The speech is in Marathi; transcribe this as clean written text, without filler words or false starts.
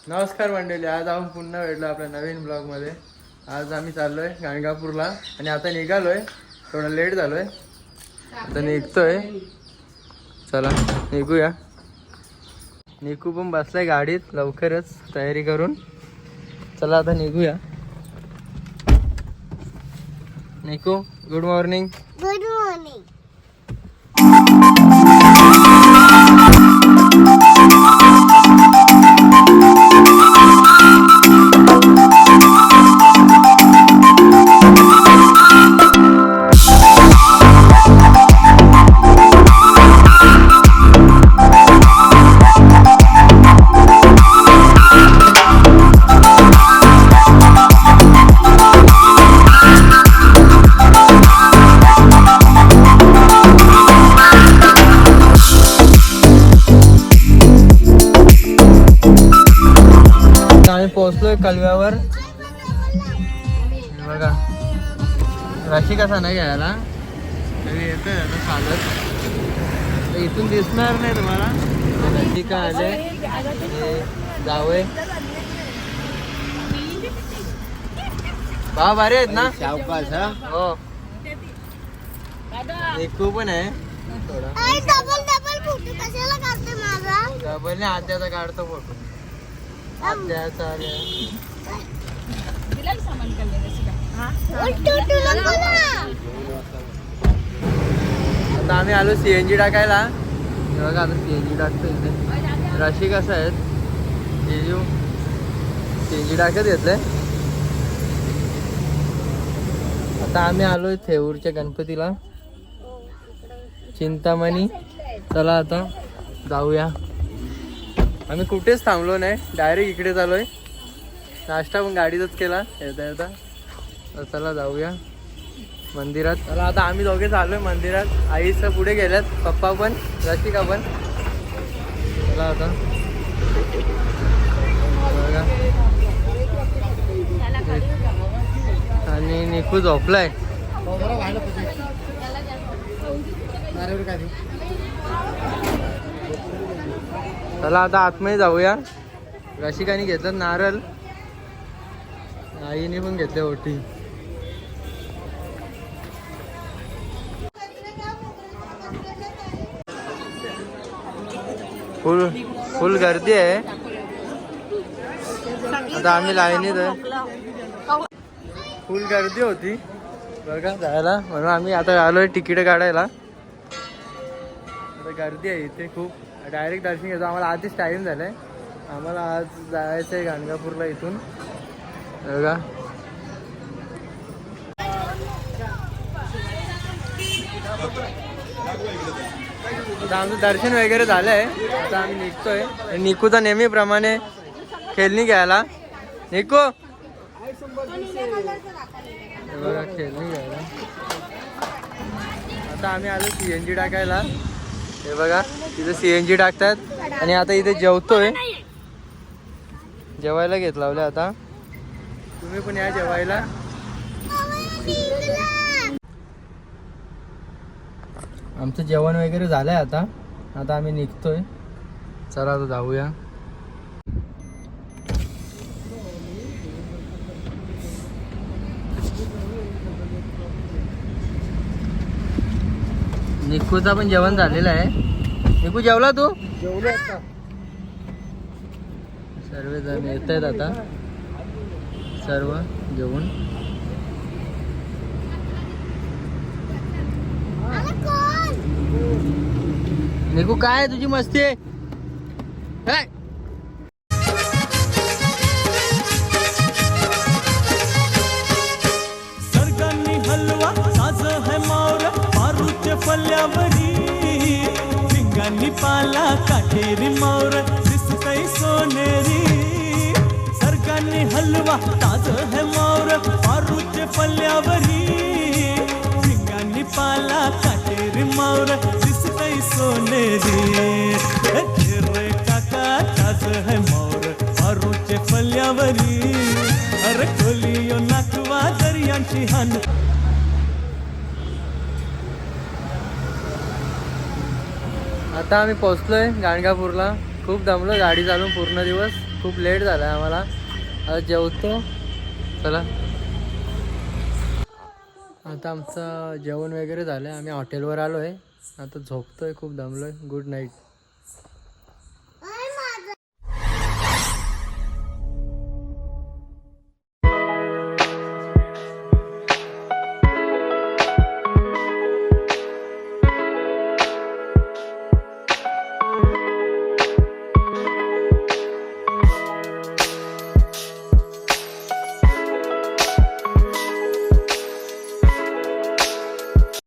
नमस्कार मंडळी, आज आपण पुन्हा भेटलो आपल्या नवीन ब्लॉगमध्ये. आज आम्ही चाललोय गाणगापूरला आणि आता निघालोय. थोडा लेट झालोय, आता निघतोय. चला निघूया. निकू पण बसलाय गाडीत लवकरच तयारी करून. चला आता निघूया. Niku, good morning. Good morning. पोहोचलोय कलव्यावर. बघा राशी कसा नाही घ्यायला येतोय आता चालत. इथून दिसणार नाही तुम्हाला. राशी का आले जावय भाव भारी आहेत ना. सावकाश हा. हो एकू पण आहे थोडा. डबल ने आत्याचा काढतो फोटो. आत्याचा आता आम्ही आलो सीएनजी टाकायला. बघा आता सीएनजी टाकतो इथे. राशी कसं आहेत जेजू सीएनजी टाकत घेतलंय. आता आम्ही आलोय थेऊरच्या गणपतीला, चिंतामणी. चला आता जाऊया. आम्ही कुठेच थांबलो नाही, डायरेक्ट इकडे चालोय. नाश्ता पण गाडीतच केला येता येता. तर चला जाऊया मंदिरात. चला आता आम्ही दोघे चाललोय मंदिरात. आईचं पुढे गेल्यात, पप्पा पण, रसिका पण. चला आता बघा. आणि निकू झोपलाय. चला आता आतमध्ये जाऊया. रसिकाने घेतलं नारळ, आईने पण घेतले ओटी. फुल फुल गर्दी आहे. आता आम्ही लाईनीत आहे. फुल गर्दी होती बघा जायला, म्हणून आम्ही आता आलोय तिकीट काढायला. आता गर्दी आहे इथे खूप. डायरेक्ट दर्शन घेतो. आम्हाला आधीच टाईम झालाय. आम्हाला आज जायचं आहे गाणगापूरला इथून. बघा आता आमचं दर्शन वगैरे झालंय. आता आम्ही निघतोय. निकूचा नेहमीप्रमाणे खेळणी घ्यायला. निकू बघा खेळणी घ्यायला. आता आम्ही आलो सीएनजी टाकायला. हे बघा तिथे सीएनजी टाकतात. आणि आता इथे जेवतोय. जेवायला घेत लावले. आता तुम्ही पण या जेवायला. आमचं जेवण वगैरे झालंय. आता आता आम्ही निघतोय. चला आता जाऊया. निकूचा पण जेवण झालेलं आहे. निकू जेवला तू? जेवलो आता. सर्वजण येत आहेत आता, सर्व जेवून. निकू काय तुझी मस्ती आहे? सरगांनी हलवा साज है मावर मारूच्या फल्यावरी. पिंगांनी पाला काठेरी मावर दिसतय सोनेरी. सरगांनी हलवा ताज है मावर मारूच्या फल्यावरी. पिंगांनी पाला काठेरी मावर दिसतय सोनेरी. रे काका ताज है मावर मारूच्या फल्यावरी. अरे खोलियो नाकवा दर्यांची हान. आता आम्ही पोहोचलोय गाणगापूरला. खूप दमलो गाडी चालून पूर्ण दिवस. खूप लेट झाला आहे आम्हाला. आता जेवतो. चला आता आमचं जेवण वगैरे झालं आहे. आम्ही हॉटेलवर आलो आहे. आता झोपतोय. खूप दमलो आहे. Good night.